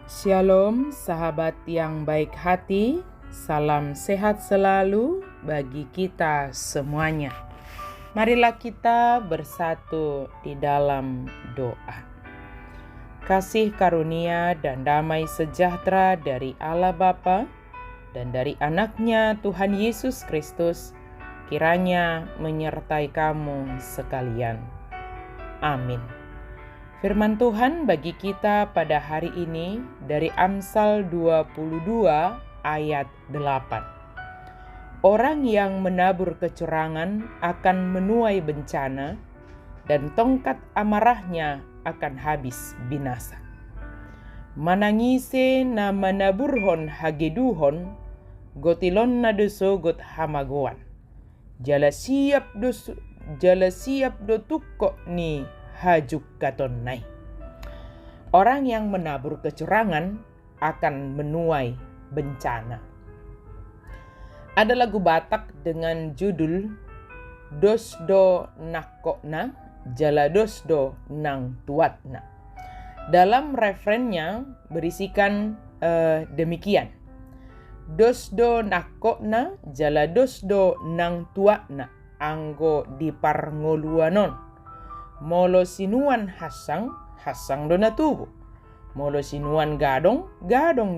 Shalom sahabat yang baik hati, salam sehat selalu bagi kita semuanya. Marilah kita bersatu di dalam doa. Kasih karunia dan damai sejahtera dari Allah Bapa dan dari anaknya Tuhan Yesus Kristus kiranya menyertai kamu sekalian. Amin. Firman Tuhan bagi kita pada hari ini dari Amsal 22 ayat 8. Orang yang menabur kecurangan akan menuai bencana, dan tongkat amarahnya akan habis binasa. Manangise na manaburhon hageduhon, gotilon na dosogot hamagoan. Jala siap do tukko ni hajuk katonai. Orang yang menabur kecurangan akan menuai bencana. Ada lagu Batak dengan judul Dosdo Nakokna, Jala Dosdo Nang Tuatna. Dalam refrennya berisikan demikian. Dosdo Nakokna, Jala Dosdo Nang Tuatna, anggo diparngoluanon. Molo sinuan hasang do natubo. Molo sinuan gadong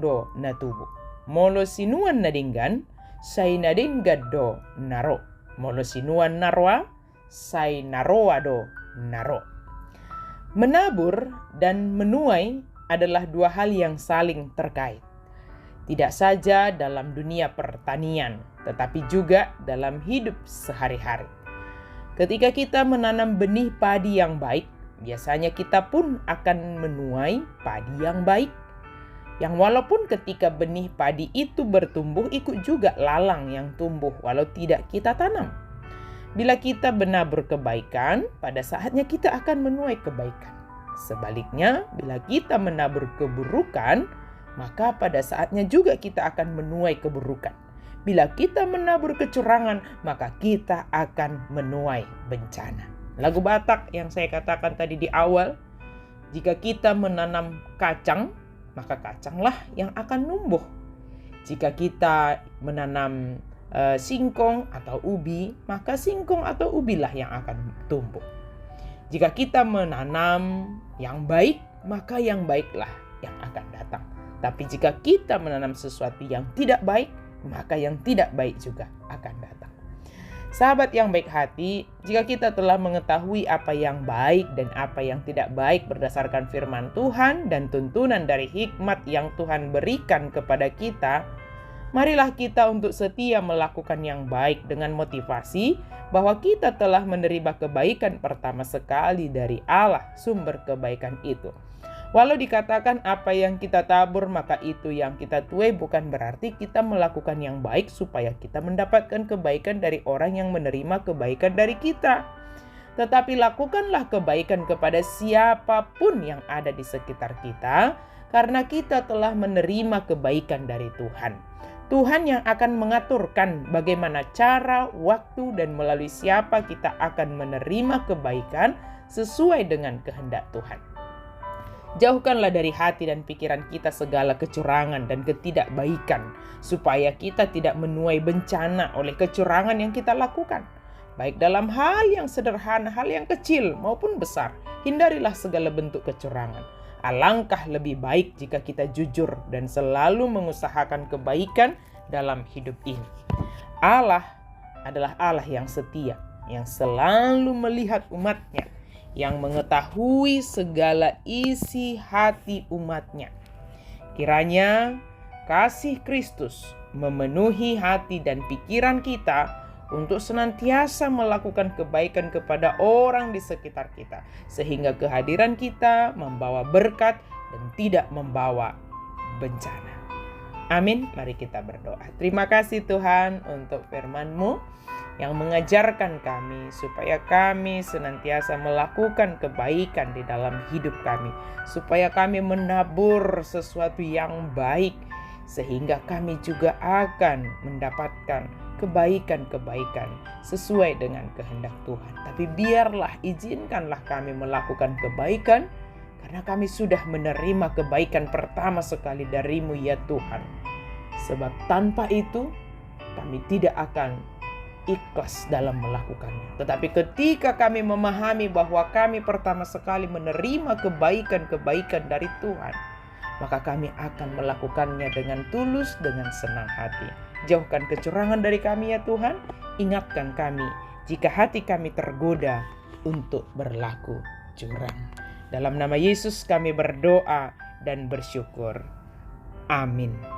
do natubo. Molo sinuan nadinggan, say nadinggad do naro. Molo sinuan narwa, say naroa do naro. Menabur dan menuai adalah dua hal yang saling terkait. Tidak saja dalam dunia pertanian, tetapi juga dalam hidup sehari-hari. Ketika kita menanam benih padi yang baik, biasanya kita pun akan menuai padi yang baik. Yang walaupun ketika benih padi itu bertumbuh, ikut juga lalang yang tumbuh walau tidak kita tanam. Bila kita menabur kebaikan, pada saatnya kita akan menuai kebaikan. Sebaliknya, bila kita menabur keburukan, maka pada saatnya juga kita akan menuai keburukan. Bila kita menabur kecurangan, maka kita akan menuai bencana. Lagu Batak yang saya katakan tadi di awal, jika kita menanam kacang, maka kacanglah yang akan numbuh. Jika kita menanam singkong atau ubi, maka singkong atau ubilah yang akan tumbuh. Jika kita menanam yang baik, maka yang baiklah yang akan datang. Tapi jika kita menanam sesuatu yang tidak baik, maka yang tidak baik juga akan datang. Sahabat yang baik hati, jika kita telah mengetahui apa yang baik dan apa yang tidak baik berdasarkan firman Tuhan dan tuntunan dari hikmat yang Tuhan berikan kepada kita, marilah kita untuk setia melakukan yang baik dengan motivasi bahwa kita telah menerima kebaikan pertama sekali dari Allah, sumber kebaikan itu. Walau dikatakan apa yang kita tabur maka itu yang kita tuai, bukan berarti kita melakukan yang baik supaya kita mendapatkan kebaikan dari orang yang menerima kebaikan dari kita. Tetapi lakukanlah kebaikan kepada siapapun yang ada di sekitar kita, karena kita telah menerima kebaikan dari Tuhan. Tuhan yang akan mengaturkan bagaimana cara, waktu, dan melalui siapa kita akan menerima kebaikan sesuai dengan kehendak Tuhan. Jauhkanlah dari hati dan pikiran kita segala kecurangan dan ketidakbaikan, supaya kita tidak menuai bencana oleh kecurangan yang kita lakukan. Baik dalam hal yang sederhana, hal yang kecil maupun besar, hindarilah segala bentuk kecurangan. Alangkah lebih baik jika kita jujur dan selalu mengusahakan kebaikan dalam hidup ini. Allah adalah Allah yang setia, yang selalu melihat umatnya, yang mengetahui segala isi hati umatnya. Kiranya kasih Kristus memenuhi hati dan pikiran kita untuk senantiasa melakukan kebaikan kepada orang di sekitar kita, sehingga kehadiran kita membawa berkat dan tidak membawa bencana. Amin. Mari kita berdoa. Terima kasih Tuhan untuk firman-Mu yang mengajarkan kami supaya kami senantiasa melakukan kebaikan di dalam hidup kami, supaya kami menabur sesuatu yang baik, sehingga kami juga akan mendapatkan kebaikan-kebaikan sesuai dengan kehendak Tuhan. Tapi biarlah, izinkanlah kami melakukan kebaikan karena kami sudah menerima kebaikan pertama sekali dari-Mu ya Tuhan. Sebab tanpa itu kami tidak akan ikhlas dalam melakukannya. Tetapi ketika kami memahami bahwa kami pertama sekali menerima kebaikan-kebaikan dari Tuhan, maka kami akan melakukannya dengan tulus, dengan senang hati. Jauhkan kecurangan dari kami ya Tuhan. Ingatkan kami jika hati kami tergoda untuk berlaku curang. Dalam nama Yesus kami berdoa dan bersyukur. Amin.